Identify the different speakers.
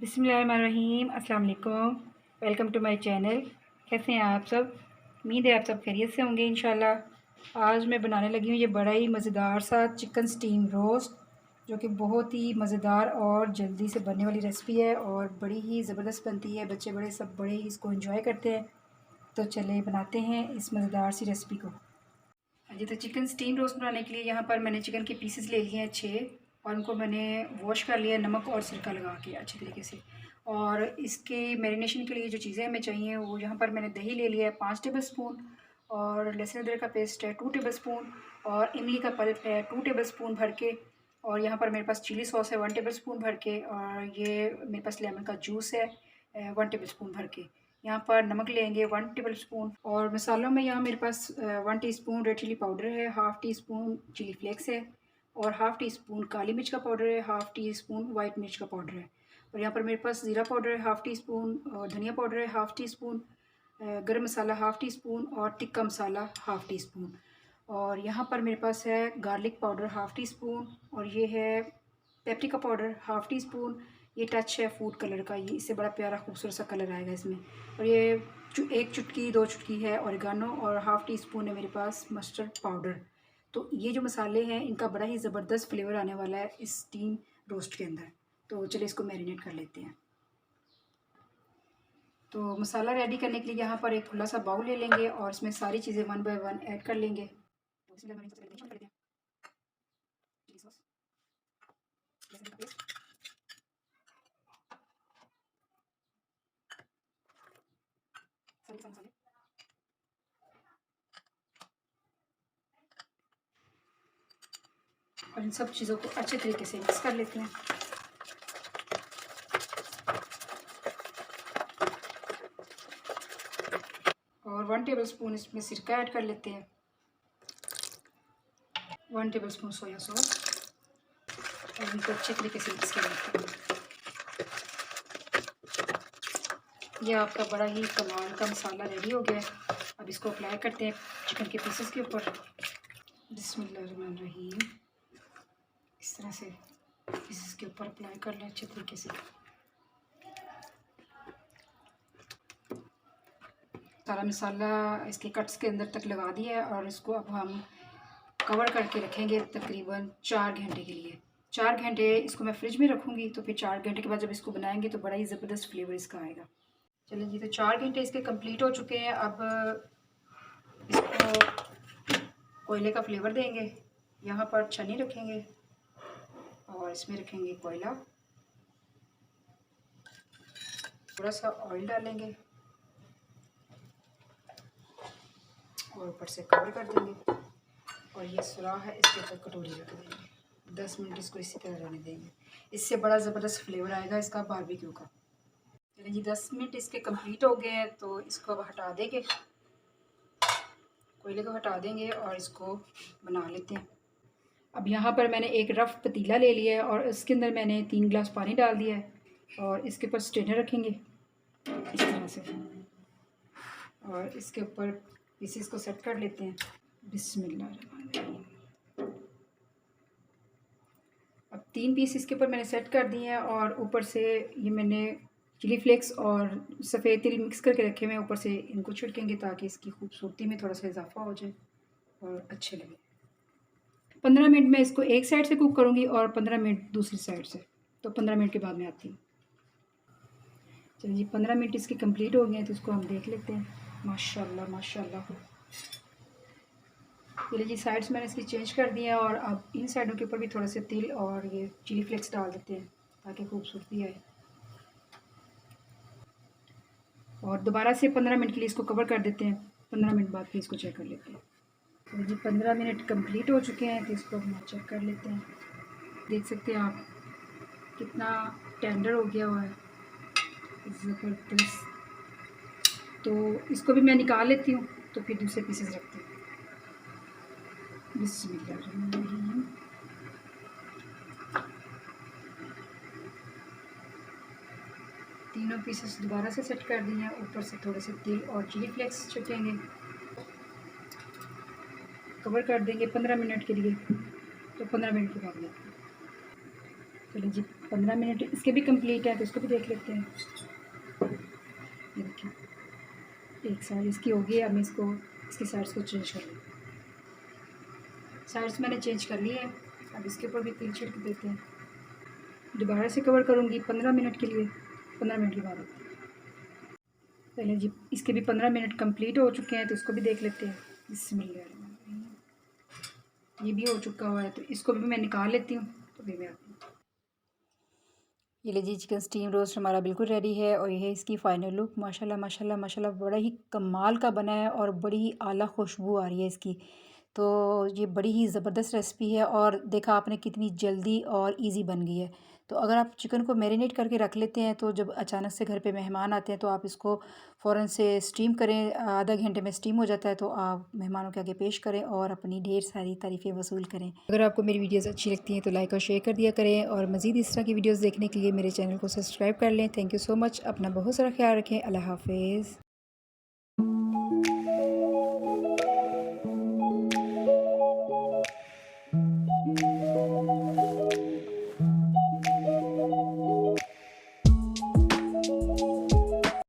Speaker 1: बिस्मिल्लाहिर्रहमानिर्रहीम। अस्सलाम वालेकुम। Welcome to my channel. कैसे हैं आप सब? उम्मीद है आप सब खैरियत से होंगे इंशाल्लाह। आज मैं बनाने लगी हूँ ये बड़ा ही मज़ेदार सा चिकन स्टीम रोस्ट, जो कि बहुत ही मज़ेदार और जल्दी से बनने वाली रेसिपी है और बड़ी ही ज़बरदस्त बनती है। बच्चे बड़े सब बड़े ही इसको एंजॉय करते हैं। तो चले बनाते हैं इस मज़ेदार सी रेसिपी को। जी, तो चिकन स्टीम रोस्ट बनाने के लिए यहाँ पर मैंने चिकन के पीसेस ले लिए हैं 6 और उनको मैंने वॉश कर लिया नमक और सिरका लगा के अच्छे तरीके से। और इसके मैरिनेशन के लिए जो चीज़ें हमें चाहिए वो यहाँ पर मैंने दही ले लिया है 5 टेबल स्पून, और लहसुन अदरक का पेस्ट है 2 टेबल स्पून, और इमली का पल्प है 2 टेबल स्पून भर के, और यहाँ पर मेरे पास चिली सॉस है 1 टेबल स्पून भर के, और ये मेरे पास लेमन का जूस है 1 टेबल स्पून भर के। यहाँ पर नमक लेंगे 1 टेबल स्पून, और मसालों में यहाँ मेरे पास 1 टीस्पून रेड चिली पाउडर है, half teaspoon chilli flakes है, और हाफ़ टी स्पून काली मिर्च का पाउडर है, हाफ़ टी स्पून वाइट मिर्च का पाउडर है, और यहाँ पर मेरे पास ज़ीरा पाउडर है हाफ़ टी स्पून, और धनिया पाउडर है हाफ़ टी स्पून, गरम मसाला हाफ़ टी स्पून, और tikka masala half tea spoon, और यहाँ पर मेरे पास है garlic powder half tea spoon, और ये है Paprika powder half tea spoon. ये टच है फूड कलर का, ये इससे बड़ा प्यारा खूबसूरत सा कलर आएगा इसमें। और ये एक चुटकी 2 चुटकी है ऑरिगानो, और हाफ़ टी स्पून है मेरे पास मस्टर्ड पाउडर। तो ये जो मसाले हैं इनका बड़ा ही ज़बरदस्त फ्लेवर आने वाला है इस स्टीम रोस्ट के अंदर। तो चलिए इसको मैरिनेट कर लेते हैं। तो मसाला रेडी करने के लिए यहाँ पर एक खुला सा बाउल ले लेंगे और इसमें सारी चीज़ें 1 बाय 1 ऐड कर लेंगे। तो इसमें चिली सॉस, लहसुन का पेस्ट, सारे मसाले, और इन सब चीज़ों को अच्छे तरीके से मिक्स कर लेते हैं। और 1 टेबल स्पून इसमें सिरका ऐड कर लेते हैं, 1 टेबल स्पून सोया सॉस, और इनको अच्छे तरीके से मिक्स कर लेते हैं। यह आपका बड़ा ही कमाल का मसाला रेडी हो गया है। अब इसको अप्लाई करते हैं चिकन के पीसेस के ऊपर। बिस्मिल्लाहिर्रहमानिर्रहीम। इस तरह से पीसेस के ऊपर अप्लाई कर लें अच्छे तरीके से। सारा मसाला इसके कट्स के अंदर तक लगा दिया है, और इसको अब हम कवर करके रखेंगे तकरीबन 4 घंटे के लिए। 4 घंटे इसको मैं फ्रिज में रखूँगी, तो फिर 4 घंटे के बाद जब इसको बनाएंगे तो बड़ा ही ज़बरदस्त फ्लेवर इसका आएगा। चलिए जी, तो 4 घंटे इसके कंप्लीट हो चुके हैं। अब इसको कोयले का फ्लेवर देंगे। यहाँ पर छन्नी रखेंगे और इसमें रखेंगे कोयला, थोड़ा सा ऑयल डालेंगे और ऊपर से कवर कर देंगे, और ये सुराख है इसके ऊपर कटोरी रख देंगे। 10 मिनट इसको इसी तरह रहने देंगे। इससे बड़ा ज़बरदस्त फ्लेवर आएगा इसका बारबेक्यू का। चलिए जी, 10 मिनट इसके कंप्लीट हो गए हैं, तो इसको अब हटा देंगे, कोयले को हटा देंगे और इसको बना लेते हैं। अब यहाँ पर मैंने एक रफ़ पतीला ले लिया है और इसके अंदर मैंने 3 गिलास पानी डाल दिया है, और इसके ऊपर स्ट्रेनर रखेंगे इस तरह से, और इसके ऊपर पीसेस को सेट कर लेते हैं। बिस्मिल्लाहिर्रहमानिर्रहीम। अब 3 पीस इसके ऊपर मैंने सेट कर दिए हैं, और ऊपर से ये मैंने चिली फ्लेक्स और सफ़ेद तिल मिक्स करके रखे हुए हैं, ऊपर से इनको छिड़केंगे ताकि इसकी खूबसूरती में थोड़ा सा इजाफा हो जाए और अच्छे लगे। 15 मिनट मैं इसको एक साइड से कुक करूँगी और 15 मिनट दूसरी साइड से। तो 15 मिनट के बाद मैं आती हूँ। चलिए जी, 15 मिनट इसके कंप्लीट हो गए हैं, तो इसको हम देख लेते हैं। माशाल्लाह माशाल्लाह। चलिए जी, साइड्स मैंने इसकी चेंज कर दी है, और अब इन साइडों के ऊपर भी थोड़ा सा तिल और ये चिली फ्लेक्स डाल देते हैं ताकि खूबसूरती आए। और दोबारा से 15 मिनट के लिए इसको कवर कर देते हैं। 15 मिनट बाद फिर इसको चेक कर लेते हैं। तो जी 15 मिनट कंप्लीट हो चुके हैं, तो इसको हम चेक कर लेते हैं। देख सकते हैं आप कितना टेंडर हो गया हुआ है, ज़बरदस्त। तो इसको भी मैं निकाल लेती हूँ, तो फिर दूसरे पीसेस रखते हैं। बिस्मिल्लाहिर्रहमानिर्रहीम। तीनों पीसेस दोबारा से सेट कर दिए हैं, ऊपर से थोड़े से तिल और चिली फ्लेक्स छिड़केंगे, कवर कर देंगे 15 मिनट के लिए। तो 15 मिनट के बाद लेते हैं। चलिए जी, 15 मिनट इसके भी कंप्लीट है, तो इसको भी देख लेते हैं। ये देखिए एक साइड इसकी होगी। अब मैं इसको इसकी साइड्स को चेंज कर लूँ। साइड्स मैंने चेंज कर ली है। अब इसके ऊपर भी तेल छिड़क देते हैं। दोबारा से कवर करूँगी 15 मिनट के लिए। 15 मिनट के बाद पहले जी इसके भी 15 मिनट कंप्लीट हो चुके हैं, तो इसको भी देख लेते हैं। बिस्मिल्लाह, ये भी हो चुका हुआ है, तो इसको भी मैं निकाल लेती हूँ। तो भी मैं ये लीजिए चिकन स्टीम रोस्ट हमारा बिल्कुल रेडी है, और ये है इसकी फ़ाइनल लुक। माशाल्लाह माशाल्लाह माशाल्लाह बड़ा ही कमाल का बना है और बड़ी ही आला खुशबू आ रही है इसकी। तो ये बड़ी ही ज़बरदस्त रेसिपी है, और देखा आपने कितनी जल्दी और इजी बन गई है। तो अगर आप चिकन को मैरिनेट करके रख लेते हैं, तो जब अचानक से घर पे मेहमान आते हैं तो आप इसको फ़ौरन से स्टीम करें। आधा घंटे में स्टीम हो जाता है, तो आप मेहमानों के आगे पेश करें और अपनी ढेर सारी तारीफ़ें वसूल करें। अगर आपको मेरी वीडियोज़ अच्छी लगती हैं तो लाइक और शेयर कर दिया करें, और मज़ीद इस तरह की वीडियोज़ देखने के लिए मेरे चैनल को सब्सक्राइब कर लें। Thank you so much. अपना बहुत सारा ख्याल रखें। अल्लाह हाफिज़।